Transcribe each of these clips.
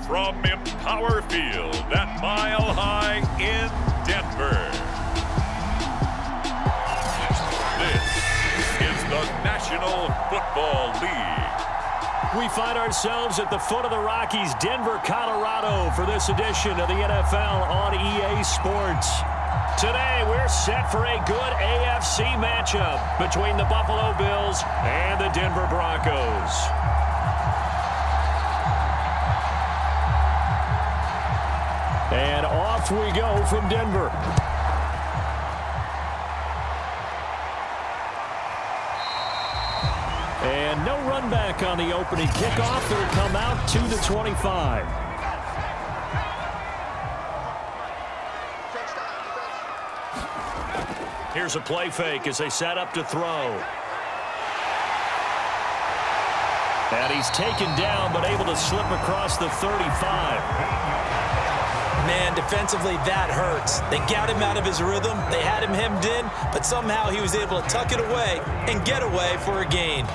from Empower Field at Mile High in Denver. This is the National Football League. We find ourselves at the foot of the Rockies, Denver, Colorado, for this edition of the NFL on EA Sports. Today, we're set for a good AFC matchup between the Buffalo Bills and the Denver Broncos. And off we go from Denver. And no run back on the opening kickoff. It'll come out to the 25. Here's a play fake as they set up to throw. And he's taken down but able to slip across the 35. Man, defensively, that hurts. They got him out of his rhythm. They had him hemmed in, but somehow he was able to tuck it away and get away for a gain.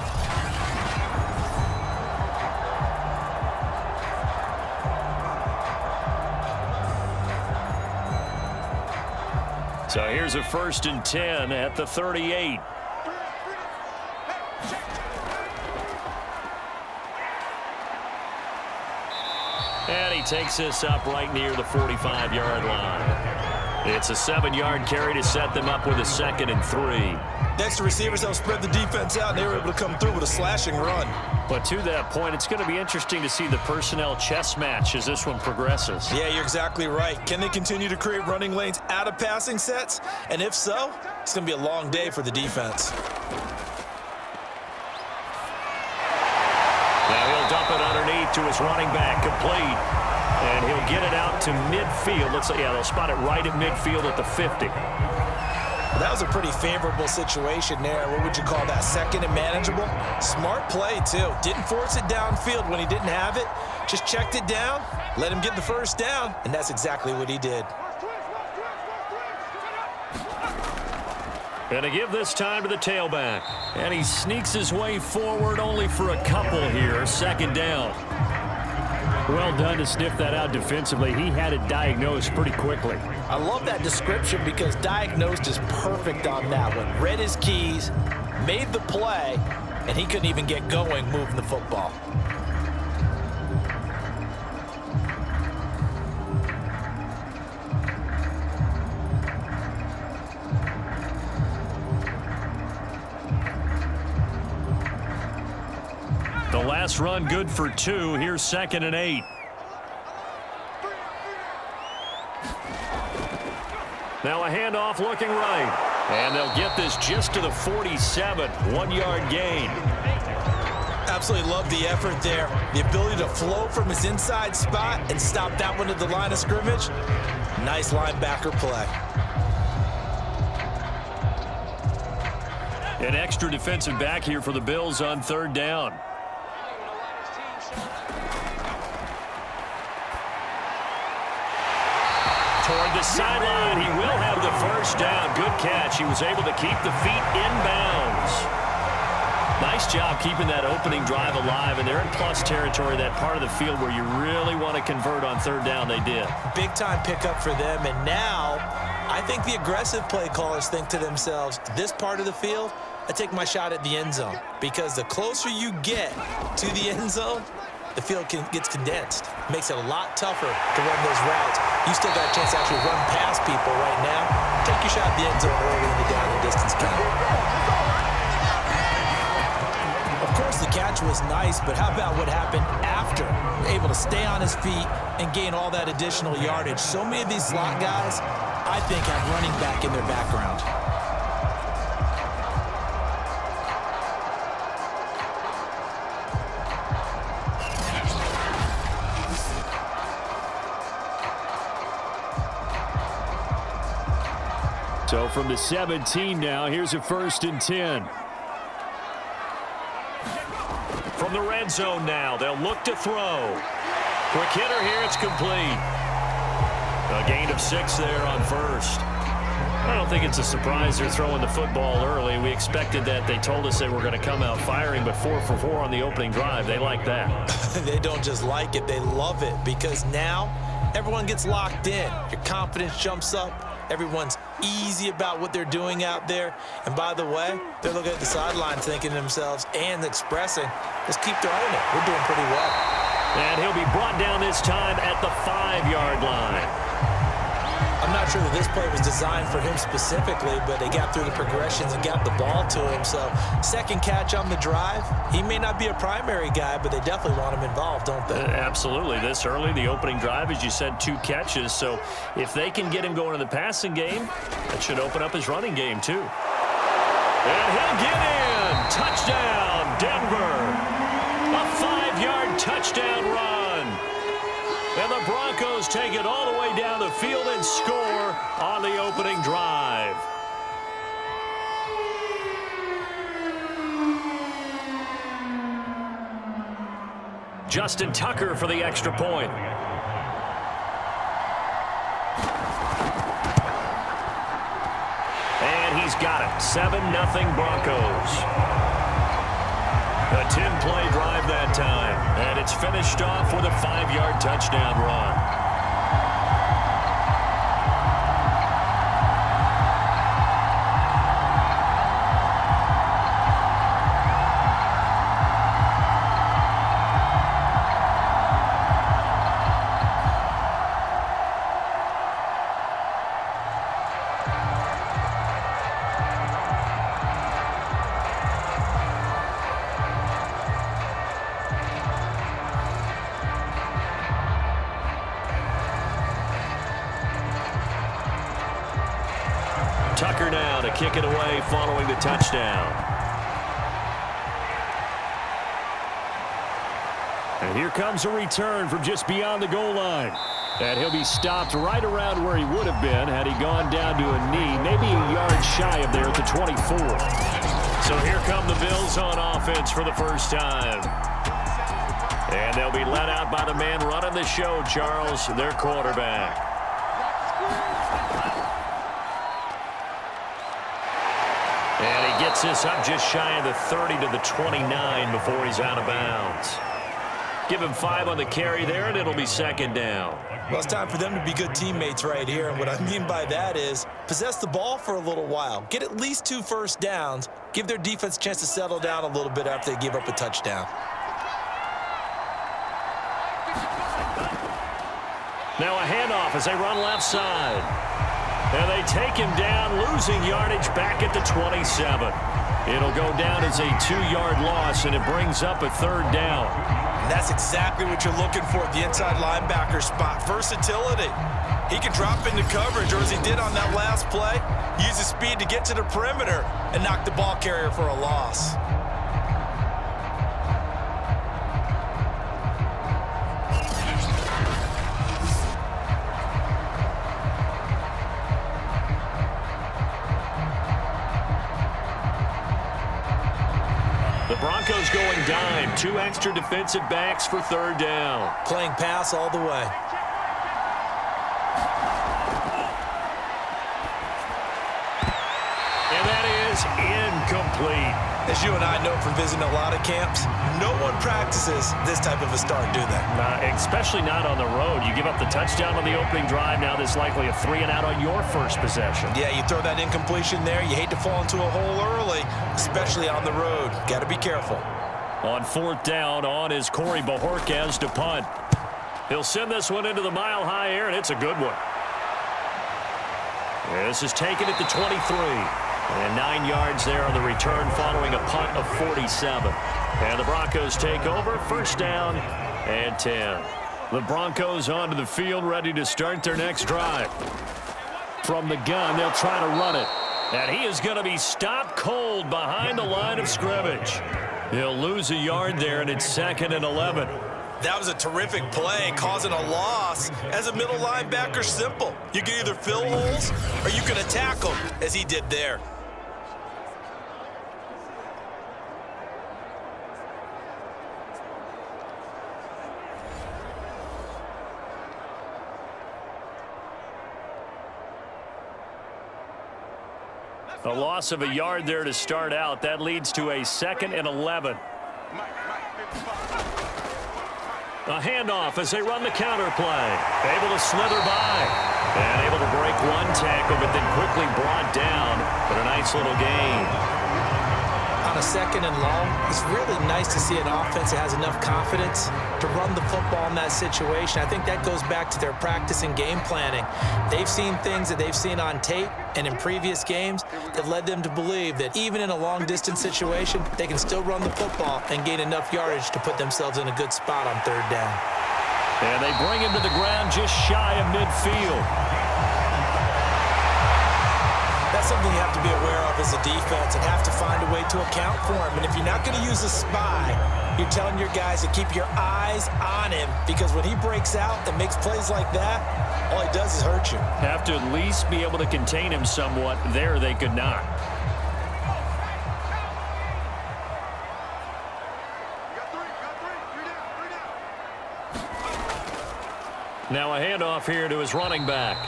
So here's a 1st and 10 at the 38. And he takes this up right near the 45-yard line. It's a 7-yard carry to set them up with a 2nd and 3. Next to receivers, they'll spread the defense out, and they were able to come through with a slashing run. But to that point, it's going to be interesting to see the personnel chess match as this one progresses. Yeah, you're exactly right. Can they continue to create running lanes out of passing sets? And if so, it's going to be a long day for the defense. Now he'll dump it underneath to his running back, complete. And he'll get it out to midfield. Looks like, yeah, they'll spot it right at midfield at the 50. Well, that was a pretty favorable situation there. What would you call that? 2nd and manageable? Smart play, too. Didn't force it downfield when he didn't have it. Just checked it down, let him get the 1st down, and that's exactly what he did. And to give this time to the tailback. And he sneaks his way forward only for a couple here. 2nd down. Well done to sniff that out defensively. He had it diagnosed pretty quickly. I love that description because diagnosed is perfect on that one. Read his keys, made the play, and he couldn't even get going moving the football. The last run good for 2. Here's 2nd and 8. Now a handoff looking right. And they'll get this just to the 47. 1-yard gain. Absolutely love the effort there. The ability to flow from his inside spot and stop that one at the line of scrimmage. Nice linebacker play. An extra defensive back here for the Bills on 3rd down. Toward the sideline, he will have the 1st down. Good catch. He was able to keep the feet inbounds. Nice job keeping that opening drive alive, and they're in plus territory, that part of the field where you really want to convert on 3rd down. They did. Big-time pickup for them, and now I think the aggressive play callers think to themselves, this part of the field, I take my shot at the end zone, because the closer you get to the end zone, the field gets condensed. Makes it a lot tougher to run those routes. You still got a chance to actually run past people right now. Take your shot at the end zone early in the down and distance count. Of course, the catch was nice, but how about what happened after? Able to stay on his feet and gain all that additional yardage. So many of these slot guys, I think, have running back in their background. So from the 17 now, here's a 1st and 10. From the red zone now, they'll look to throw. Quick hitter here, it's complete. A gain of 6 there on 1st. I don't think it's a surprise they're throwing the football early. We expected that. They told us they were going to come out firing, but 4 for 4 on the opening drive. They like that. They don't just like it, they love it, because now everyone gets locked in. Your confidence jumps up. Everyone's easy about what they're doing out there. And by the way, they're looking at the sideline thinking to themselves and expressing, let's keep throwing it. We're doing pretty well. And he'll be brought down this time at the 5-yard line. I'm not sure that this play was designed for him specifically, but they got through the progressions and got the ball to him. So second catch on the drive. He may not be a primary guy, but they definitely want him involved, don't they? Absolutely. This early, the opening drive, as you said, 2 catches. So if they can get him going in the passing game, that should open up his running game too. And he'll get in. Touchdown, Denver. A 5-yard touchdown run. And the Broncos take it all the way down the field and score on the opening drive. Justin Tucker for the extra point. And he's got it. 7-0 Broncos. A 10-play drive that time. And it's finished off with a 5-yard touchdown run. Tucker now to kick it away following the touchdown. And here comes a return from just beyond the goal line. And he'll be stopped right around where he would have been had he gone down to a knee, maybe a yard shy of there at the 24. So here come the Bills on offense for the first time. And they'll be let out by the man running the show, Charles, their quarterback. And he gets this up just shy of the 30 to the 29 before he's out of bounds. Give him 5 on the carry there, and it'll be second down. Well, it's time for them to be good teammates right here. And what I mean by that is possess the ball for a little while. Get at least 2 first downs. Give their defense a chance to settle down a little bit after they give up a touchdown. Now a handoff as they run left side. And they take him down, losing yardage back at the 27. It'll go down as a 2-yard loss, and it brings up a 3rd down. And that's exactly what you're looking for at the inside linebacker spot. Versatility. He can drop into coverage, or as he did on that last play, use his speed to get to the perimeter and knock the ball carrier for a loss. The Broncos going dime. 2 extra defensive backs for 3rd down. Playing pass all the way. And that is incomplete. As you and I know from visiting a lot of camps, no one practices this type of a start, do they? Especially not on the road. You give up the touchdown on the opening drive. Now there's likely a 3-and-out on your first possession. Yeah, you throw that incompletion there. You hate to fall into a hole early, especially on the road. Got to be careful. On 4th down, on is Corey Bajorquez to punt. He'll send this one into the mile-high air, and it's a good one. This is taken at the 23. And 9 yards there on the return following a punt of 47. And the Broncos take over, 1st down and 10. The Broncos onto the field, ready to start their next drive. From the gun, they'll try to run it. And he is going to be stopped cold behind the line of scrimmage. He'll lose a yard there, and it's 2nd and 11. That was a terrific play, causing a loss. As a middle linebacker, simple. You can either fill holes or you can attack them, as he did there. A loss of a yard there to start out. That leads to a 2nd and 11. A handoff as they run the counter play. Able to slither by. And able to break one tackle, but then quickly brought down. But a nice little gain. On a 2nd and long, it's really nice to see an offense that has enough confidence to run the football in that situation. I think that goes back to their practice and game planning. They've seen things that they've seen on tape and in previous games that led them to believe that even in a long-distance situation, they can still run the football and gain enough yardage to put themselves in a good spot on 3rd down. And they bring him to the ground just shy of midfield. That's something you have to be aware of as a defense and have to find a way to account for him. And if you're not going to use a spy, you're telling your guys to keep your eyes on him, because when he breaks out and makes plays like that, all he does is hurt you. Have to at least be able to contain him somewhat. There they could not. Now a handoff here to his running back.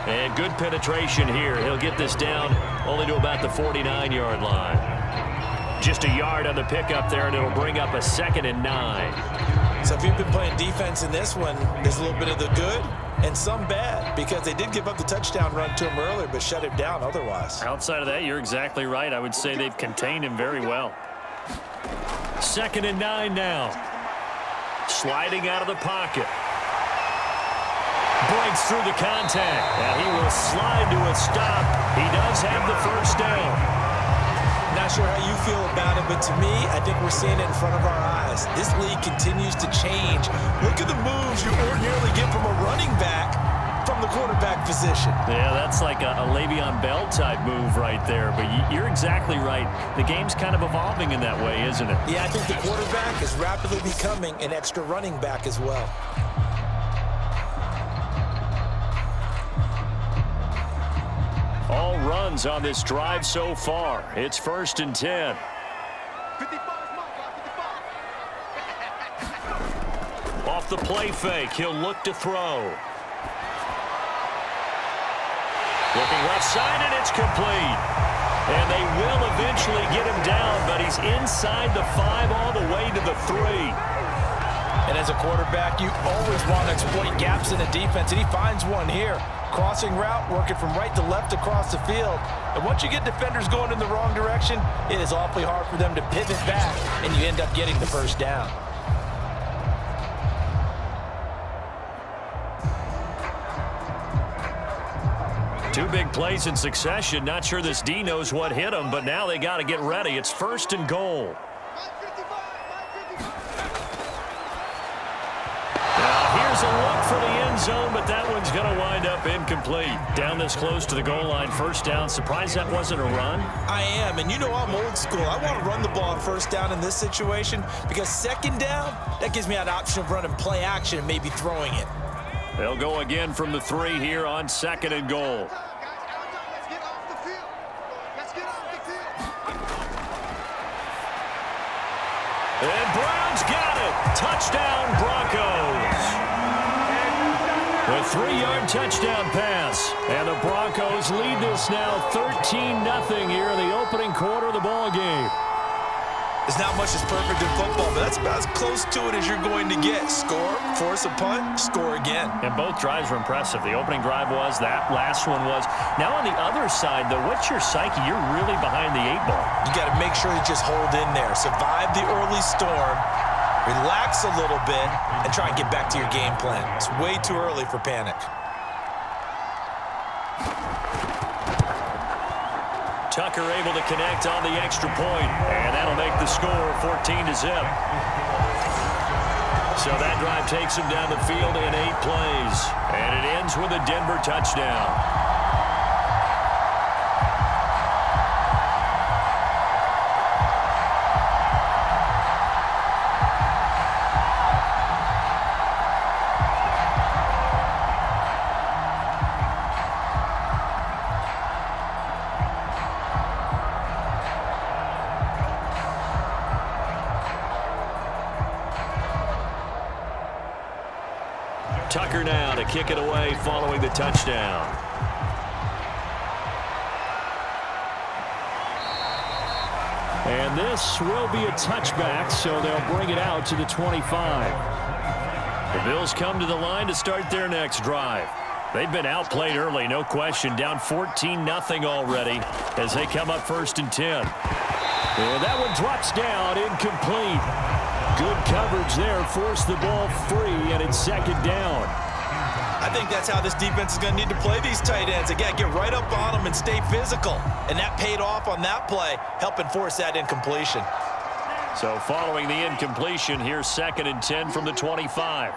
And good penetration here. He'll get this down only to about the 49-yard line. Just a yard on the pickup there, and it'll bring up a 2nd and 9. So if you've been playing defense in this one, there's a little bit of the good and some bad, because they did give up the touchdown run to him earlier, but shut him down otherwise. Outside of that, you're exactly right. I would say they've contained him very well. 2nd and 9 now. Sliding out of the pocket. Breaks through the contact, and he will slide to a stop. He does have the 1st down. Not sure how you feel about it, but to me, I think we're seeing it in front of our eyes. This league continues to change. Look at the moves you ordinarily get from a running back from the quarterback position. Yeah, that's like a Le'Veon Bell type move right there, but you're exactly right. The game's kind of evolving in that way, isn't it? Yeah, I think the quarterback is rapidly becoming an extra running back as well. All runs on this drive so far. It's 1st and 10. Off the play fake, he'll look to throw. Looking left side, and it's complete. And they will eventually get him down, but he's inside the 5 all the way to the 3. And as a quarterback, you always want to exploit gaps in the defense, and he finds one here. Crossing route, working from right to left across the field. And once you get defenders going in the wrong direction, it is awfully hard for them to pivot back, and you end up getting the 1st down. Two big plays in succession. Not sure this D knows what hit him, but now they got to get ready. It's 1st and goal. Here's a look for the end zone, but that one's going to wind up incomplete. Down this close to the goal line, 1st down. Surprised that wasn't a run? I am, and you know I'm old school. I want to run the ball on 1st down in this situation, because 2nd down, that gives me an option of running play action and maybe throwing it. They'll go again from the 3 here on 2nd and goal. And Brown's got it. Touchdown, Broncos. A 3-yard touchdown pass. And the Broncos lead this now 13-0 here in the opening quarter of the ball game. There's not much that's perfect in football, but that's about as close to it as you're going to get. Score, force a punt, score again. And both drives were impressive. The opening drive was, that last one was. Now on the other side, though, what's your psyche? You're really behind the 8 ball. You got to make sure you just hold in there. Survive the early storm, relax a little bit, and try and get back to your game plan. It's way too early for panic. Tucker able to connect on the extra point, and that'll make the score 14-0. So that drive takes him down the field in 8 plays, and it ends with a Denver touchdown. Tucker now to kick it away following the touchdown. And this will be a touchback, so they'll bring it out to the 25. The Bills come to the line to start their next drive. They've been outplayed early, no question, down 14-0 already as they come up 1st and 10. And that one drops down, incomplete. Good coverage there, forced the ball free, and it's 2nd down. I think that's how this defense is going to need to play these tight ends. Again, get right up on them and stay physical. And that paid off on that play, helping force that incompletion. So following the incompletion, here's 2nd and 10 from the 25.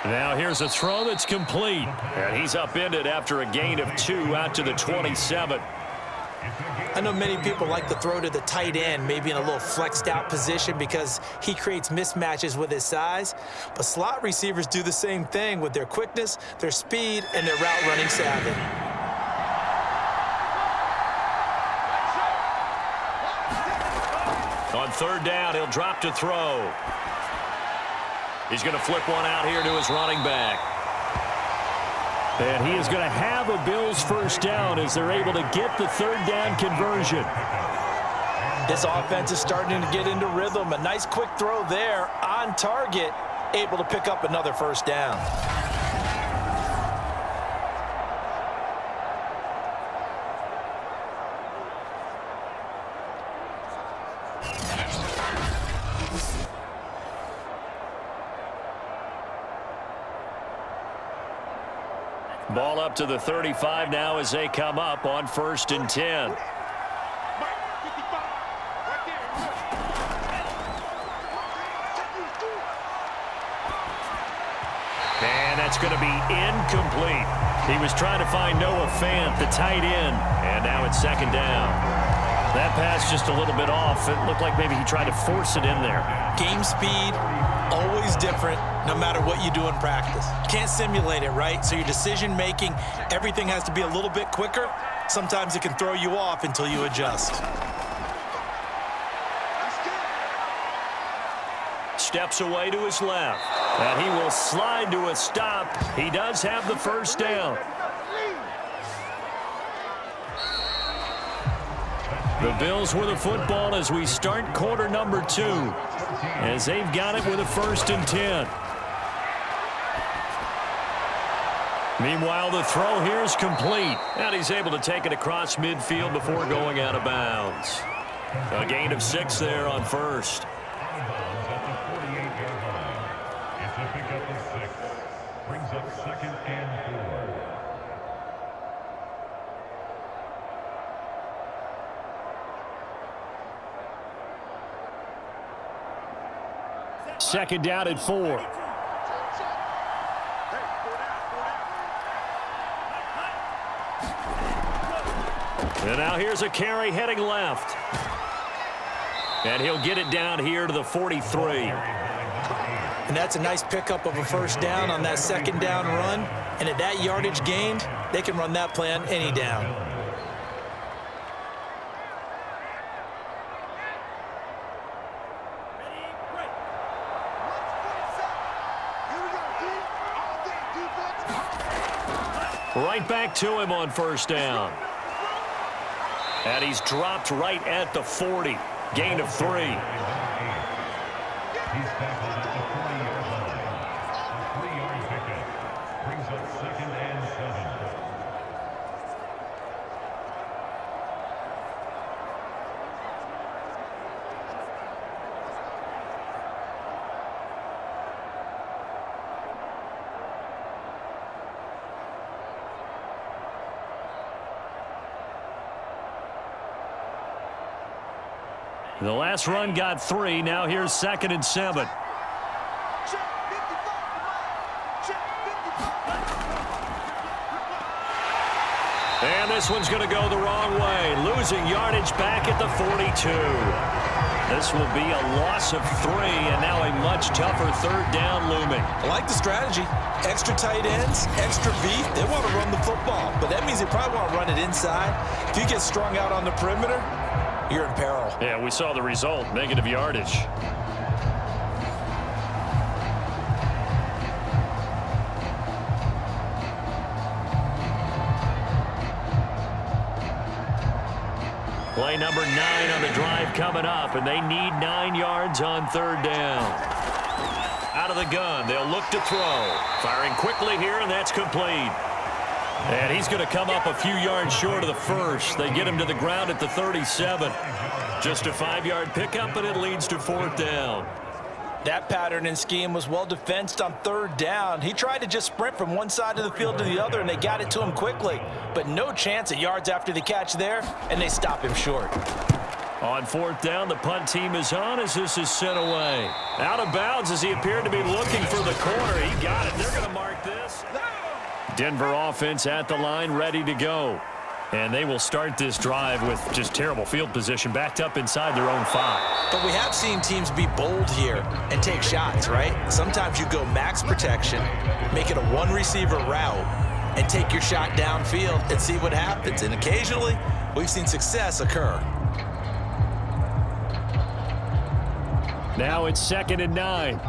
Now here's a throw that's complete. And he's upended after a gain of 2 out to the 27. I know many people like to throw to the tight end, maybe in a little flexed out position because he creates mismatches with his size. But slot receivers do the same thing with their quickness, their speed, and their route running savvy. On 3rd down, he'll drop to throw. He's going to flip one out here to his running back. And he is going to have a Bills 1st down as they're able to get the 3rd down conversion. This offense is starting to get into rhythm. A nice quick throw there on target, able to pick up another 1st down. Ball up to the 35 now as they come up on 1st and 10. And that's going to be incomplete. He was trying to find Noah Fant, the tight end, and now it's 2nd down. That pass just a little bit off. It looked like maybe he tried to force it in there. Game speed, always different, no matter what you do in practice. Can't simulate it, right? So your decision-making, everything has to be a little bit quicker. Sometimes it can throw you off until you adjust. Steps away to his left. And he will slide to a stop. He does have the 1st down. The Bills with the football as we start quarter number 2. As they've got it with a 1st and 10. Meanwhile, the throw here is complete. And he's able to take it across midfield before going out of bounds. A gain of 6 there on 1st. Brings up 2nd and 4. Second down at 4. And now here's a carry heading left. And he'll get it down here to the 43. And that's a nice pickup of a 1st down on that 2nd down run. And at that yardage gained, they can run that play on any down. Right back to him on 1st down. And he's dropped right at the 40. Gain of 3. He's tackled at the 40-yard line. A 3-yard pickup brings up 2nd and 7. The last run got 3. Now here's 2nd and 7. And this one's going to go the wrong way. Losing yardage back at the 42. This will be a loss of 3, and now a much tougher 3rd down looming. I like the strategy. Extra tight ends, extra beef. They want to run the football, but that means they probably want to run it inside. If you get strung out on the perimeter, you're in peril. Yeah, we saw the result, negative yardage. Play number 9 on the drive coming up, and they need 9 yards on third down. Out of the gun, they'll look to throw. Firing quickly here, and that's complete. And he's going to come up a few yards short of the first. They get him to the ground at the 37. Just a 5-yard pickup, and it leads to fourth down. That pattern and scheme was well defensed on third down. He tried to just sprint from one side of the field to the other, and they got it to him quickly. But no chance at yards after the catch there, and they stop him short. On fourth down, the punt team is on as this is sent away. Out of bounds as he appeared to be looking for the corner. He got it. They're going to mark this. Denver offense at the line, ready to go. And they will start this drive with just terrible field position, backed up inside their own 5. But we have seen teams be bold here and take shots, right? Sometimes you go max protection, make it a one-receiver route, and take your shot downfield and see what happens. And occasionally, we've seen success occur. Now it's 2nd and 9.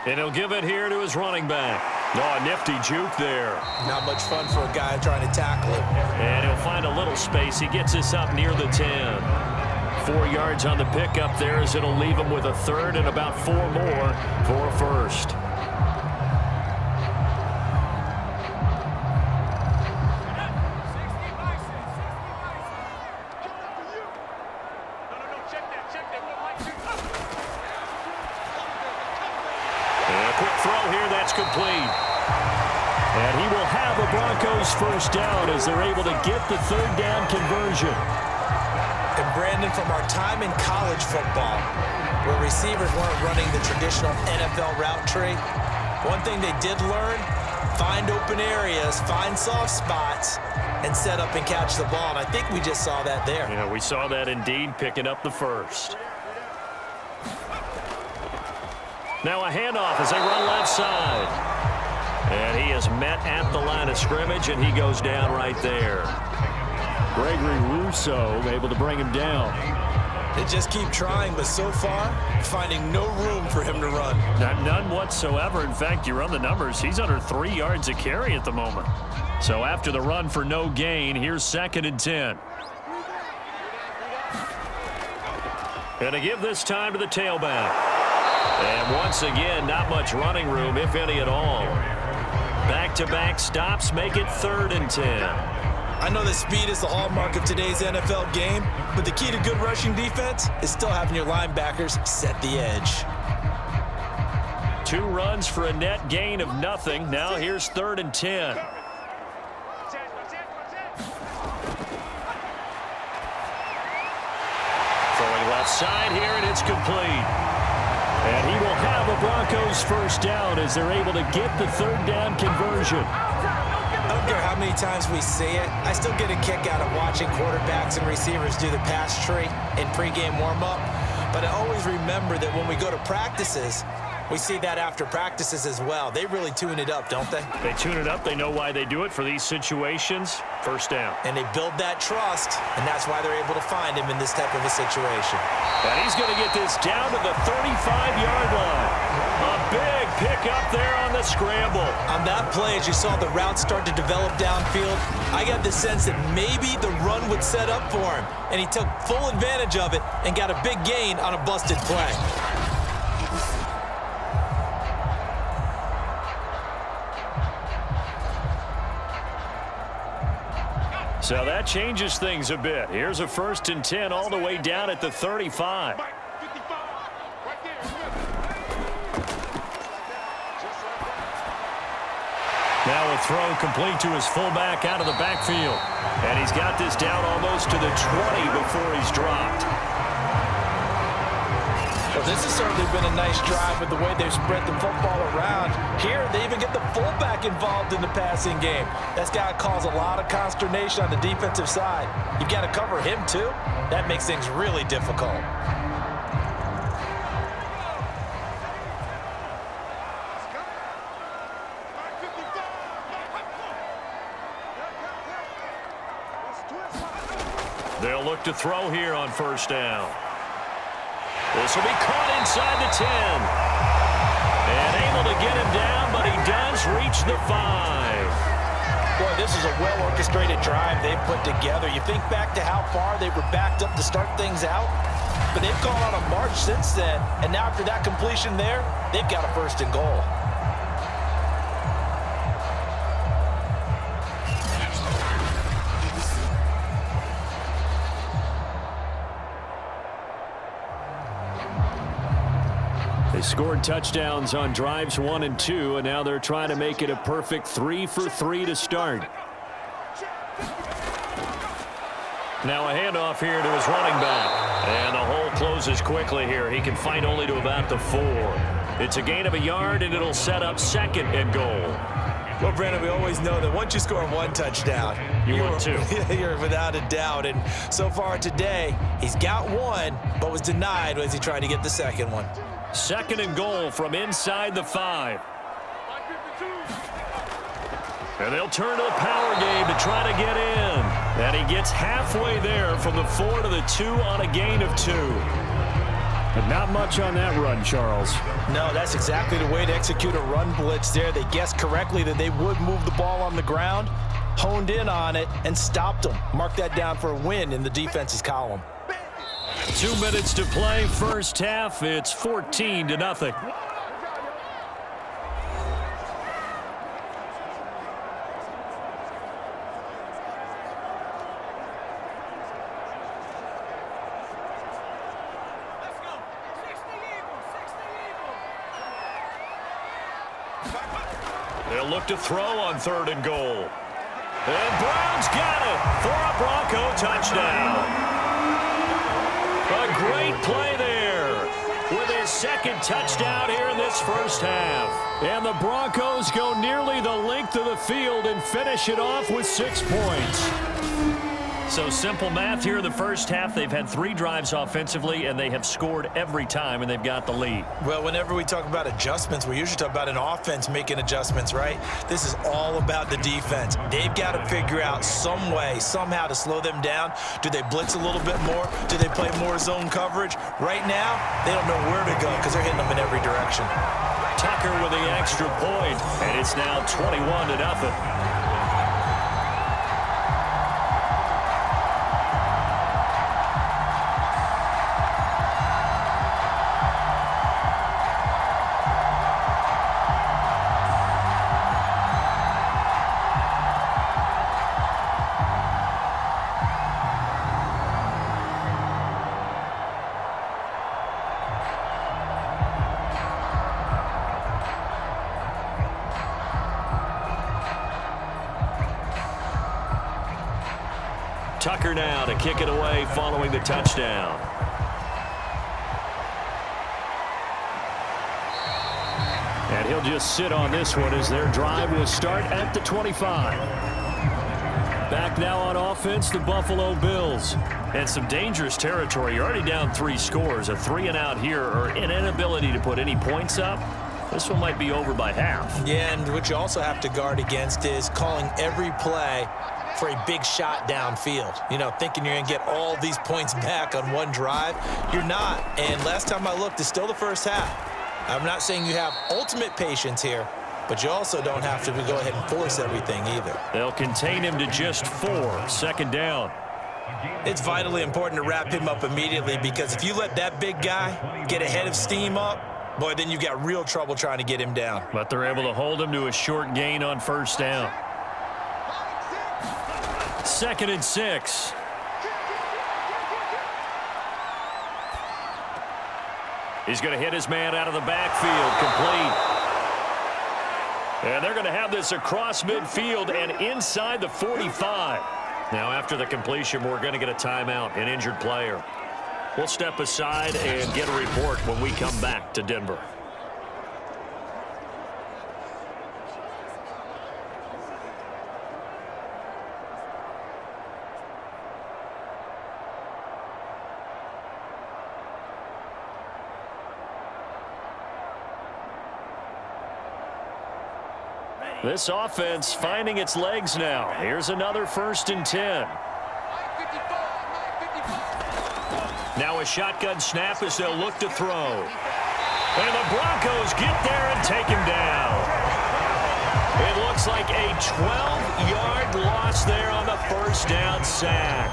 And he'll give it here to his running back. Oh, a nifty juke there. Not much fun for a guy trying to tackle it. And he'll find a little space. He gets us up near the 10. 4 yards on the pickup there as it'll leave him with a third and about 4 more for a first. Complete. And he will have a Broncos first down as they're able to get the third down conversion. And Brandon, from our time in college football, where receivers weren't running the traditional NFL route tree, one thing they did learn, find open areas, find soft spots, and set up and catch the ball. And I think we just saw that there. Yeah, we saw that indeed, picking up the first. Now a handoff as they run left side. And he is met at the line of scrimmage, and he goes down right there. Gregory Rousseau able to bring him down. They just keep trying, but so far, finding no room for him to run. None whatsoever. In fact, you run the numbers, he's under 3 yards a carry at the moment. So after the run for no gain, here's 2nd and 10. And to give this time to the tailback. And once again, not much running room, if any at all. Back-to-back stops make it 3rd and 10. I know that speed is the hallmark of today's NFL game, but the key to good rushing defense is still having your linebackers set the edge. 2 runs for a net gain of nothing. Now here's 3rd and 10. Throwing left side here, and it's complete. And he will have a Broncos first down as they're able to get the third down conversion. I don't care how many times we see it. I still get a kick out of watching quarterbacks and receivers do the pass tree in pregame warm-up. But I always remember that when we go to practices, we see that after practices as well. They really tune it up, don't they? They tune it up. They know why they do it for these situations. First down. And they build that trust, and that's why they're able to find him in this type of a situation. And he's going to get this down to the 35-yard line. A big pickup there on the scramble. On that play, as you saw the route start to develop downfield, I got the sense that maybe the run would set up for him. And he took full advantage of it and got a big gain on a busted play. So that changes things a bit. Here's a 1st and 10 all the way down at the 35. Now a throw complete to his fullback out of the backfield. And he's got this down almost to the 20 before he's dropped. Well, this has certainly been a nice drive with the way they've spread the football around. Here, they even get the fullback involved in the passing game. That's got to cause a lot of consternation on the defensive side. You've got to cover him, too. That makes things really difficult. They'll look to throw here on first down. This will be caught inside the 10. And able to get him down, but he does reach the 5. Boy, this is a well-orchestrated drive they've put together. You think back to how far they were backed up to start things out, but they've gone on a march since then, and now after that completion there, they've got a 1st and goal. They scored touchdowns on drives 1 and 2, and now they're trying to make it a perfect 3 for 3 to start. Now a handoff here to his running back. And the hole closes quickly here. He can fight only to about the 4. It's a gain of a yard, and it'll set up 2nd and goal. Well, Brandon, we always know that once you score 1 touchdown, you're 2. You're without a doubt. And so far today, he's got 1, but was denied as he tried to get the 2nd one. 2nd and goal from inside the 5. And they'll turn to the power game to try to get in. And he gets halfway there from the 4 to the 2 on a gain of 2. But not much on that run, Charles. No, that's exactly the way to execute a run blitz there. They guessed correctly that they would move the ball on the ground, honed in on it, and stopped them. Mark that down for a win in the defense's column. 2 minutes to play, first half. It's 14-0. They'll look to throw on 3rd and goal. And Brown's got it for a Bronco touchdown. A great play there with his 2nd touchdown here in this first half. And the Broncos go nearly the length of the field and finish it off with 6 points. So simple math here in the first half. They've had 3 drives offensively, and they have scored every time, and they've got the lead. Well, whenever we talk about adjustments, we usually talk about an offense making adjustments, right? This is all about the defense. They've got to figure out some way, somehow to slow them down. Do they blitz a little bit more? Do they play more zone coverage? Right now, they don't know where to go because they're hitting them in every direction. Tucker with the extra point, and it's now 21-0. Tucker now to kick it away following the touchdown. And he'll just sit on this one as their drive will start at the 25. Back now on offense, the Buffalo Bills. And some dangerous territory. You're already down 3 scores. A 3-and-out here, or an inability to put any points up. This one might be over by half. Yeah, and what you also have to guard against is calling every play for a big shot downfield. You know, thinking you're going to get all these points back on one drive. You're not. And last time I looked, it's still the first half. I'm not saying you have ultimate patience here, but you also don't have to go ahead and force everything either. They'll contain him to just 4. Second down. It's vitally important to wrap him up immediately, because if you let that big guy get ahead of steam up, boy, then you've got real trouble trying to get him down. But they're able to hold him to a short gain on first down. 2nd and 6. He's going to hit his man out of the backfield, complete. And they're going to have this across midfield and inside the 45. Now, after the completion, we're going to get a timeout, an injured player. We'll step aside and get a report when we come back to Denver. This offense finding its legs now. Here's another 1st and 10. Now a shotgun snap as they'll look to throw. And the Broncos get there and take him down. looks like a 12-yard loss there on the first down sack.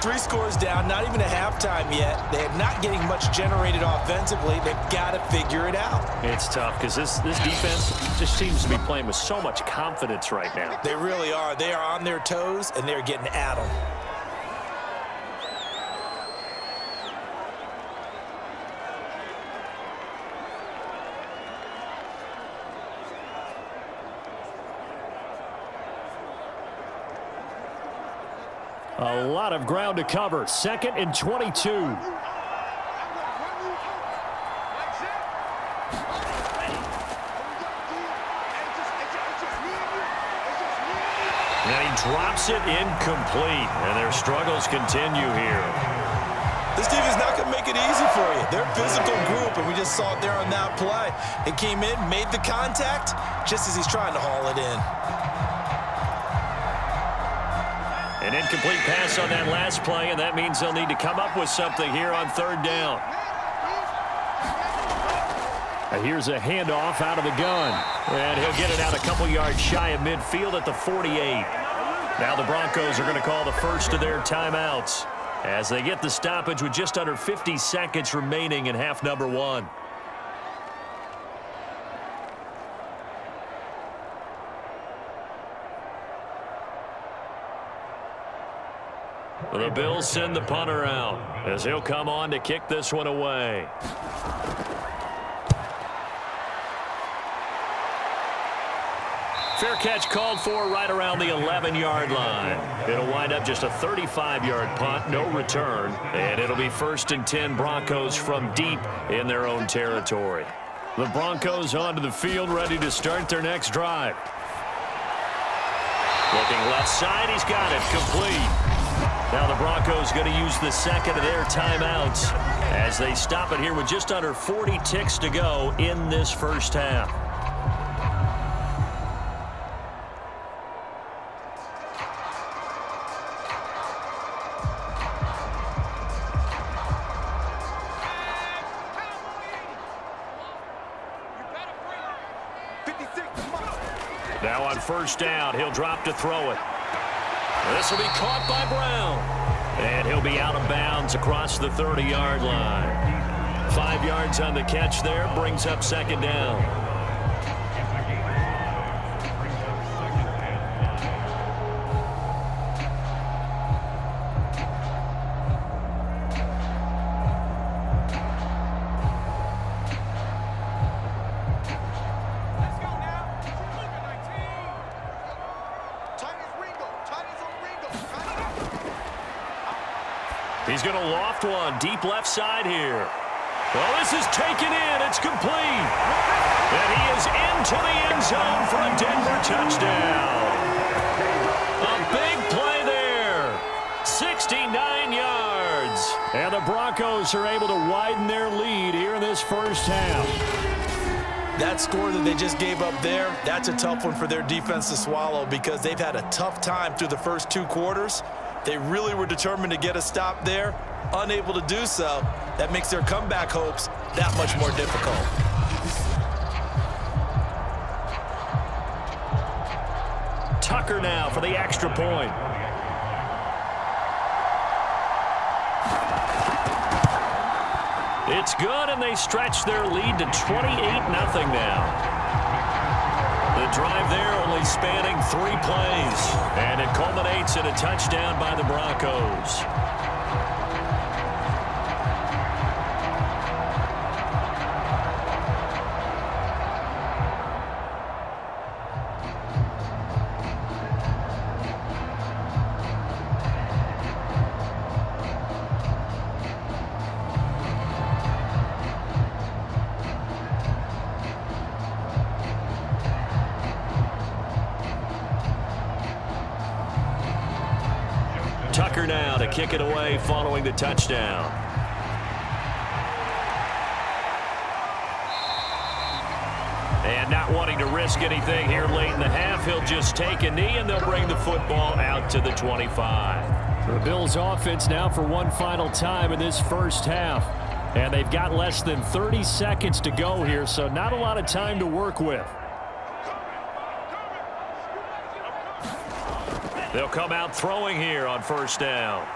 3 scores down, not even a halftime yet. They're not getting much generated offensively. They've got to figure it out. It's tough because this defense just seems to be playing with so much confidence right now. They really are. They are on their toes, and they're getting at them. A lot of ground to cover. 2nd and 22. And he drops it incomplete. And their struggles continue here. This team is not going to make it easy for you. They're a physical group, and we just saw it there on that play. It came in, made the contact, just as he's trying to haul it in. An incomplete pass on that last play, and that means they'll need to come up with something here on 3rd down. Here's a handoff out of the gun. And he'll get it out a couple yards shy of midfield at the 48. Now the Broncos are going to call the first of their timeouts as they get the stoppage with just under 50 seconds remaining in half number 1. The Bills send the punter out as he'll come on to kick this one away. Fair catch called for right around the 11-yard line. It'll wind up just a 35-yard punt, no return, and it'll be 1st and 10 Broncos from deep in their own territory. The Broncos onto the field ready to start their next drive. Looking left side, he's got it, complete. Now the Broncos going to use the second of their timeouts as they stop it here with just under 40 ticks to go in this first half. Now on 1st down, he'll drop to throw it. This will be caught by Brown. And he'll be out of bounds across the 30-yard line. 5 yards on the catch there, brings up 2nd down. He's going to loft one deep left side here. Well, this is taken in. It's complete. And he is into the end zone for a Denver touchdown. A big play there. 69 yards. And the Broncos are able to widen their lead here in this first half. That score that they just gave up there, that's a tough one for their defense to swallow because they've had a tough time through the first 2 quarters. They really were determined to get a stop there, unable to do so. That makes their comeback hopes that much more difficult. Tucker now for the extra point. It's good, and they stretch their lead to 28-0 now. The drive there only spanning 3 plays, and it culminates in a touchdown by the Broncos. Tucker now to kick it away following the touchdown. And not wanting to risk anything here late in the half, he'll just take a knee and they'll bring the football out to the 25. The Bills offense now for one final time in this first half. And they've got less than 30 seconds to go here, so not a lot of time to work with. They'll come out throwing here on first down.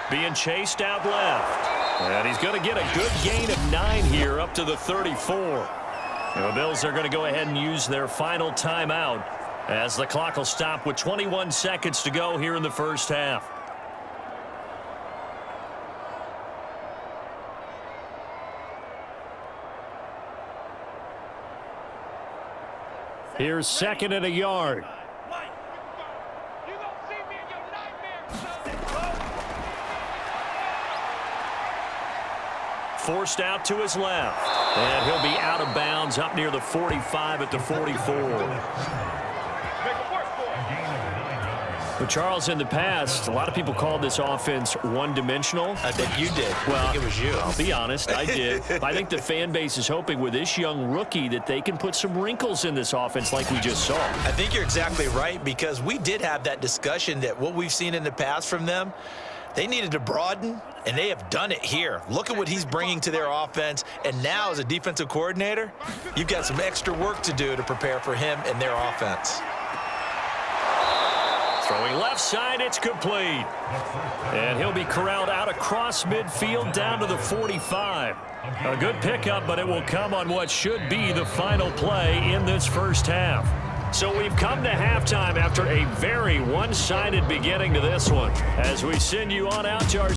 Being chased out left. And he's going to get a good gain of 9 here up to the 34. The Bills are going to go ahead and use their final timeout as the clock will stop with 21 seconds to go here in the first half. Here's 2nd and a yard. Forced out to his left. And he'll be out of bounds up near the 45 at the 44. But Charles, in the past, a lot of people called this offense one-dimensional. I think you did. Well, I think it was you. I'll be honest, I did. I think the fan base is hoping with this young rookie that they can put some wrinkles in this offense like we just saw. I think you're exactly right, because we did have that discussion that what we've seen in the past from them, they needed to broaden, and they have done it here. Look at what he's bringing to their offense, and now as a defensive coordinator, you've got some extra work to do to prepare for him and their offense. Throwing left side, it's complete. And he'll be corralled out across midfield down to the 45. A good pickup, but it will come on what should be the final play in this first half. So we've come to halftime after a very one-sided beginning to this one. As we send you on out to our